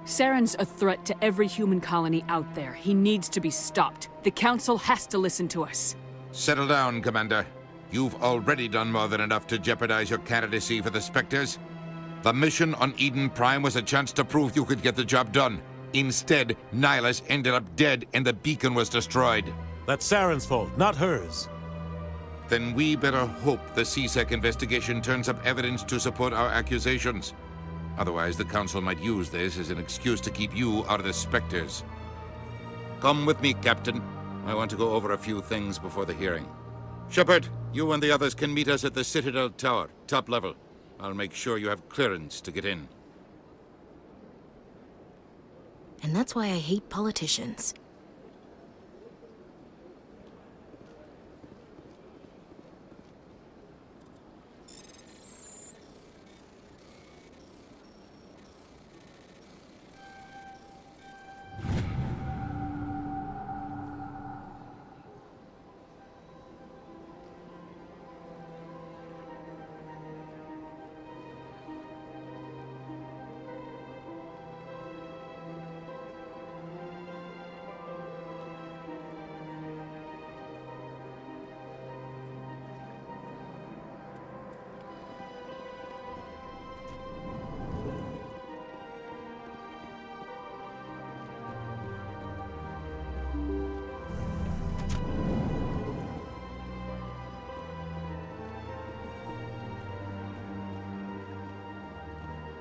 Saren's a threat to every human colony out there. He needs to be stopped. The Council has to listen to us. Settle down, Commander. You've already done more than enough to jeopardize your candidacy for the Spectres. The mission on Eden Prime was a chance to prove you could get the job done. Instead, Nihilus ended up dead and the beacon was destroyed. That's Saren's fault, not hers. Then we better hope the CSEC investigation turns up evidence to support our accusations. Otherwise, the Council might use this as an excuse to keep you out of the Spectres. Come with me, Captain. I want to go over a few things before the hearing. Shepard, you and the others can meet us at the Citadel Tower, top level. I'll make sure you have clearance to get in. And that's why I hate politicians.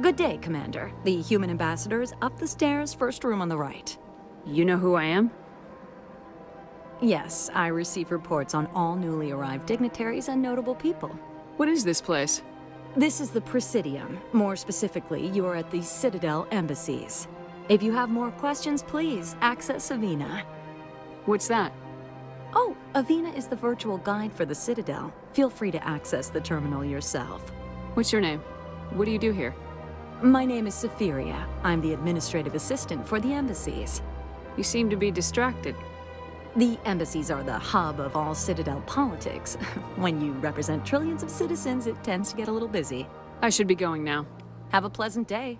Good day, Commander. The human ambassador is up the stairs, first room on the right. You know who I am? Yes, I receive reports on all newly arrived dignitaries and notable people. What is this place? This is the Presidium. More specifically, you are at the Citadel embassies. If you have more questions, please access Avina. What's that? Oh, Avina is the virtual guide for the Citadel. Feel free to access the terminal yourself. What's your name? What do you do here? My name is Safiria. I'm the administrative assistant for the embassies. You seem to be distracted. The embassies are the hub of all Citadel politics. When you represent trillions of citizens, it tends to get a little busy. I should be going now. Have a pleasant day.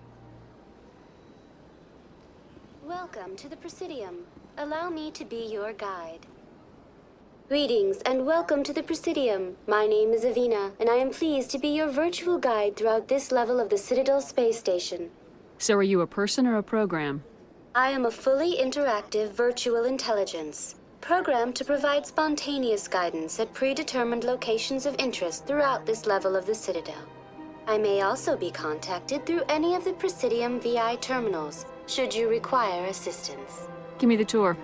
Welcome to the Presidium. Allow me to be your guide. Greetings and welcome to the Presidium. My name is Avina, and I am pleased to be your virtual guide throughout this level of the Citadel space station. So are you a person or a program? I am a fully interactive virtual intelligence, programmed to provide spontaneous guidance at predetermined locations of interest throughout this level of the Citadel. I may also be contacted through any of the Presidium VI terminals, should you require assistance. Give me the tour.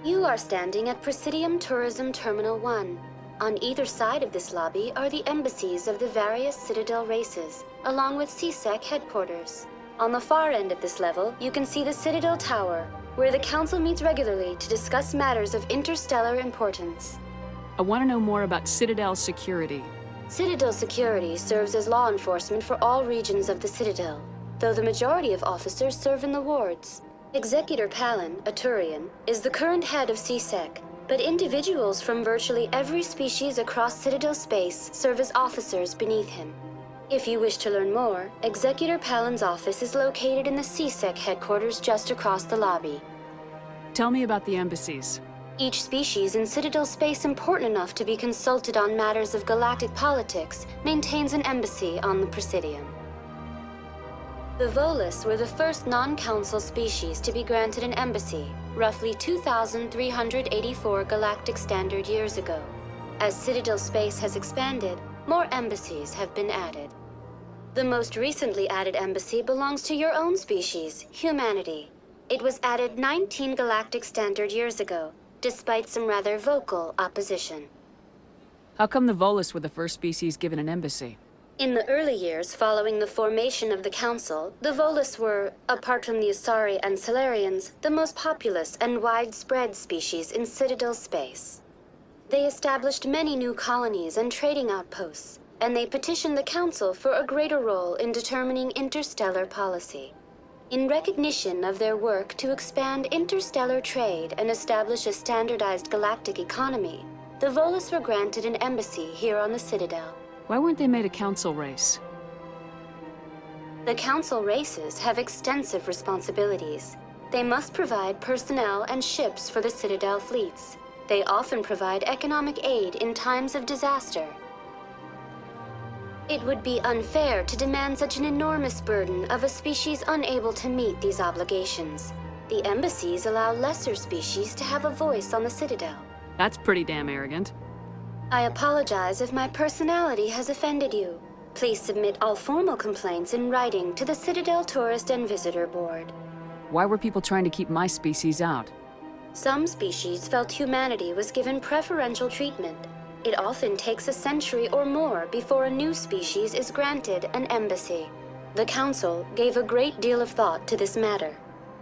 You are standing at Presidium Tourism Terminal 1. On either side of this lobby are the embassies of the various Citadel races, along with CSEC headquarters. On the far end of this level, you can see the Citadel Tower, where the Council meets regularly to discuss matters of interstellar importance. I want to know more about Citadel security. Citadel security serves as law enforcement for all regions of the Citadel, though the majority of officers serve in the wards. Executor Palin, a Turian, is the current head of CSEC, but individuals from virtually every species across Citadel space serve as officers beneath him. If you wish to learn more, Executor Palin's office is located in the CSEC headquarters just across the lobby. Tell me about the embassies. Each species in Citadel space important enough to be consulted on matters of galactic politics maintains an embassy on the Presidium. The Volus were the first non-council species to be granted an embassy, roughly 2,384 galactic standard years ago. As Citadel space has expanded, more embassies have been added. The most recently added embassy belongs to your own species, humanity. It was added 19 galactic standard years ago, despite some rather vocal opposition. How come the Volus were the first species given an embassy? In the early years following the formation of the Council, the Volus were, apart from the Asari and Solarians, the most populous and widespread species in Citadel space. They established many new colonies and trading outposts, and they petitioned the Council for a greater role in determining interstellar policy. In recognition of their work to expand interstellar trade and establish a standardized galactic economy, the Volus were granted an embassy here on the Citadel. Why weren't they made a council race? The Council races have extensive responsibilities. They must provide personnel and ships for the Citadel fleets. They often provide economic aid in times of disaster. It would be unfair to demand such an enormous burden of a species unable to meet these obligations. The embassies allow lesser species to have a voice on the Citadel. That's pretty damn arrogant. I apologize if my personality has offended you. Please submit all formal complaints in writing to the Citadel Tourist and Visitor Board. Why were people trying to keep my species out? Some species felt humanity was given preferential treatment. It often takes a century or more before a new species is granted an embassy. The Council gave a great deal of thought to this matter.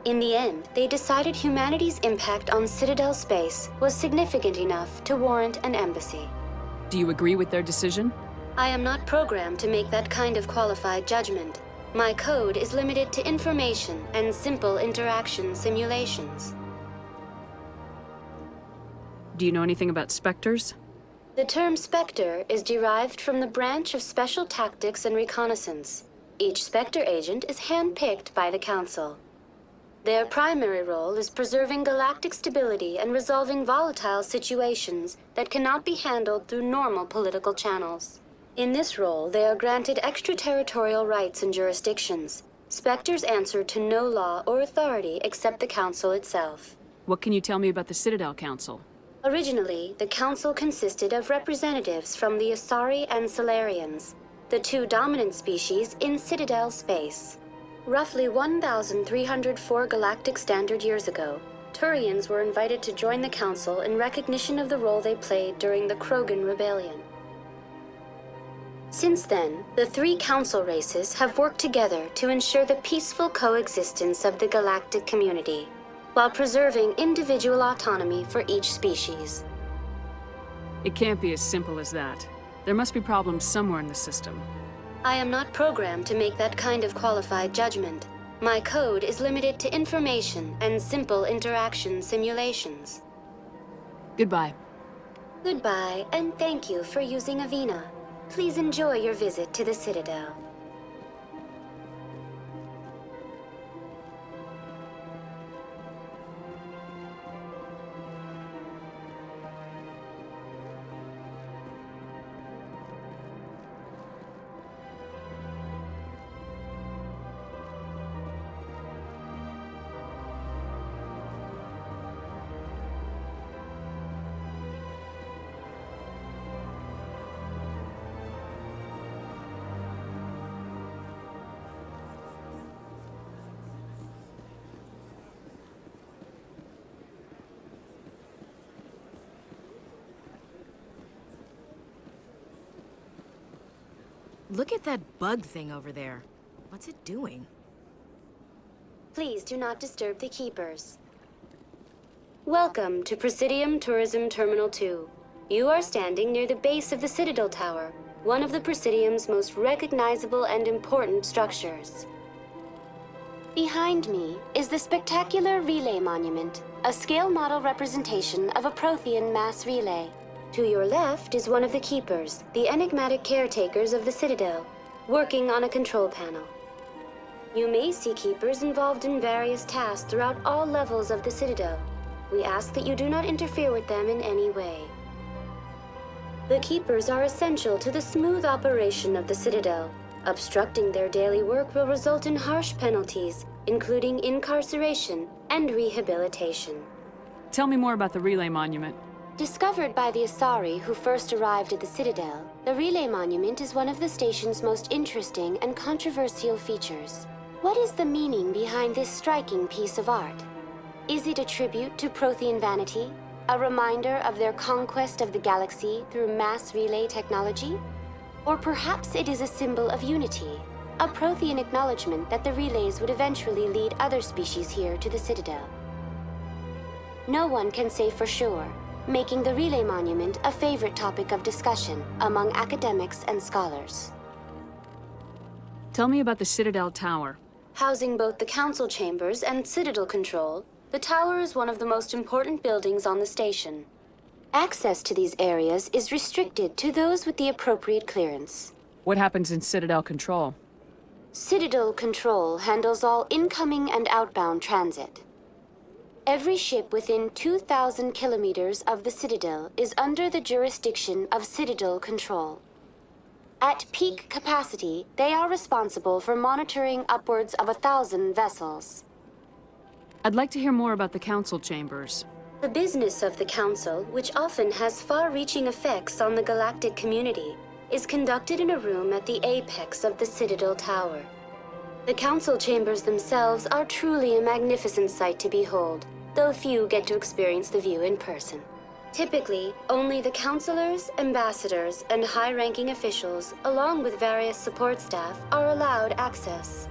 In the end, they decided humanity's impact on Citadel space was significant enough to warrant an embassy. Do you agree with their decision? I am not programmed to make that kind of qualified judgment. My code is limited to information and simple interaction simulations. Do you know anything about specters? The term Spectre is derived from the branch of Special Tactics and Reconnaissance. Each Spectre agent is handpicked by the Council. Their primary role is preserving galactic stability and resolving volatile situations that cannot be handled through normal political channels. In this role, they are granted extraterritorial rights and jurisdictions. Spectres answer to no law or authority except the Council itself. What can you tell me about the Citadel Council? Originally, the Council consisted of representatives from the Asari and Solarians, the two dominant species in Citadel space. Roughly 1,304 galactic standard years ago, Turians were invited to join the Council in recognition of the role they played during the Krogan Rebellion. Since then, the three Council races have worked together to ensure the peaceful coexistence of the galactic community, while preserving individual autonomy for each species. It can't be as simple as that. There must be problems somewhere in the system. I am not programmed to make that kind of qualified judgment. My code is limited to information and simple interaction simulations. Goodbye. Goodbye, and thank you for using Avina. Please enjoy your visit to the Citadel. Look at that bug thing over there. What's it doing? Please do not disturb the keepers. Welcome to Presidium Tourism Terminal 2. You are standing near the base of the Citadel Tower, one of the Presidium's most recognizable and important structures. Behind me is the spectacular Relay Monument, a scale model representation of a Prothean mass relay. To your left is one of the Keepers, the enigmatic caretakers of the Citadel, working on a control panel. You may see Keepers involved in various tasks throughout all levels of the Citadel. We ask that you do not interfere with them in any way. The Keepers are essential to the smooth operation of the Citadel. Obstructing their daily work will result in harsh penalties, including incarceration and rehabilitation. Tell me more about the Relay Monument. Discovered by the Asari who first arrived at the Citadel, the Relay Monument is one of the station's most interesting and controversial features. What is the meaning behind this striking piece of art? Is it a tribute to Prothean vanity? A reminder of their conquest of the galaxy through mass relay technology? Or perhaps it is a symbol of unity, a Prothean acknowledgement that the relays would eventually lead other species here to the Citadel. No one can say for sure, making the Relay Monument a favorite topic of discussion among academics and scholars. Tell me about the Citadel Tower. Housing both the Council chambers and Citadel control, the tower is one of the most important buildings on the station. Access to these areas is restricted to those with the appropriate clearance. What happens in Citadel Control? Citadel Control handles all incoming and outbound transit. Every ship within 2,000 kilometers of the Citadel is under the jurisdiction of Citadel Control. At peak capacity, they are responsible for monitoring upwards of 1,000 vessels. I'd like to hear more about the Council Chambers. The business of the Council, which often has far-reaching effects on the galactic community, is conducted in a room at the apex of the Citadel Tower. The Council Chambers themselves are truly a magnificent sight to behold, though few get to experience the view in person. Typically, only the councilors, ambassadors, and high-ranking officials, along with various support staff, are allowed access.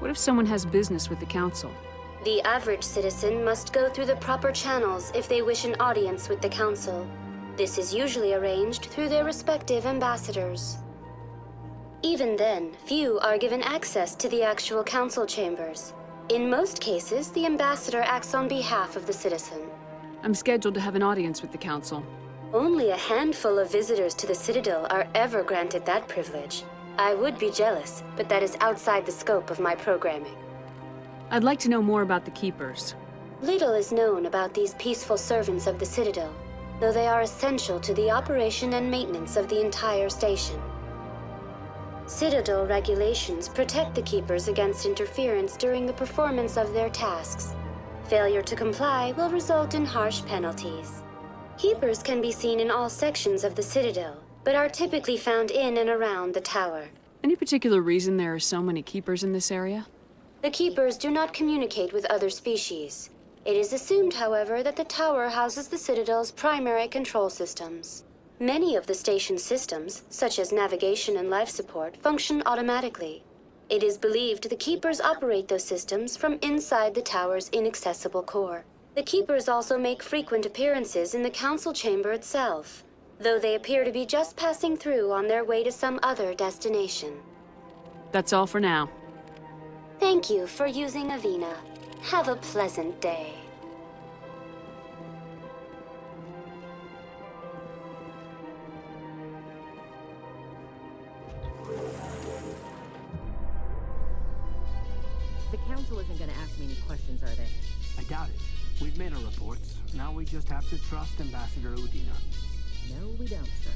What if someone has business with the Council? The average citizen must go through the proper channels if they wish an audience with the Council. This is usually arranged through their respective ambassadors. Even then, few are given access to the actual Council Chambers. In most cases, the ambassador acts on behalf of the citizen. I'm scheduled to have an audience with the Council. Only a handful of visitors to the Citadel are ever granted that privilege. I would be jealous, but that is outside the scope of my programming. I'd like to know more about the Keepers. Little is known about these peaceful servants of the Citadel, though they are essential to the operation and maintenance of the entire station. Citadel regulations protect the Keepers against interference during the performance of their tasks. Failure to comply will result in harsh penalties. Keepers can be seen in all sections of the Citadel, but are typically found in and around the tower. Any particular reason there are so many Keepers in this area? The Keepers do not communicate with other species. It is assumed, however, that the tower houses the Citadel's primary control systems. Many of the station's systems, such as navigation and life support, function automatically. It is believed the Keepers operate those systems from inside the tower's inaccessible core. The Keepers also make frequent appearances in the Council Chamber itself, though they appear to be just passing through on their way to some other destination. That's all for now. Thank you for using Avina. Have a pleasant day. The Council isn't gonna ask me any questions, are they? I doubt it. We've made our reports. Now we just have to trust Ambassador Udina. No, we don't, sir.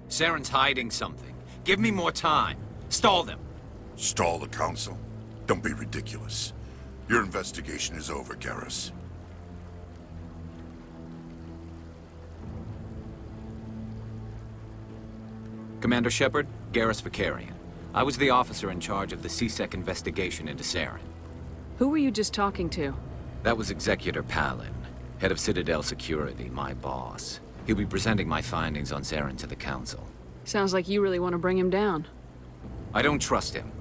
Saren's hiding something. Give me more time. Stall them. Stall the Council? Don't be ridiculous. Your investigation is over, Garrus. Commander Shepard, Garrus Vakarian. I was the officer in charge of the C-Sec investigation into Saren. Who were you just talking to? That was Executor Palin, head of Citadel Security, my boss. He'll be presenting my findings on Saren to the Council. Sounds like you really want to bring him down. I don't trust him.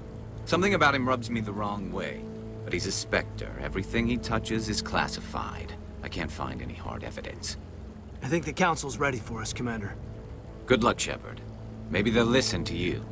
Something about him rubs me the wrong way. But he's a Spectre. Everything he touches is classified. I can't find any hard evidence. I think the Council's ready for us, Commander. Good luck, Shepard. Maybe they'll listen to you.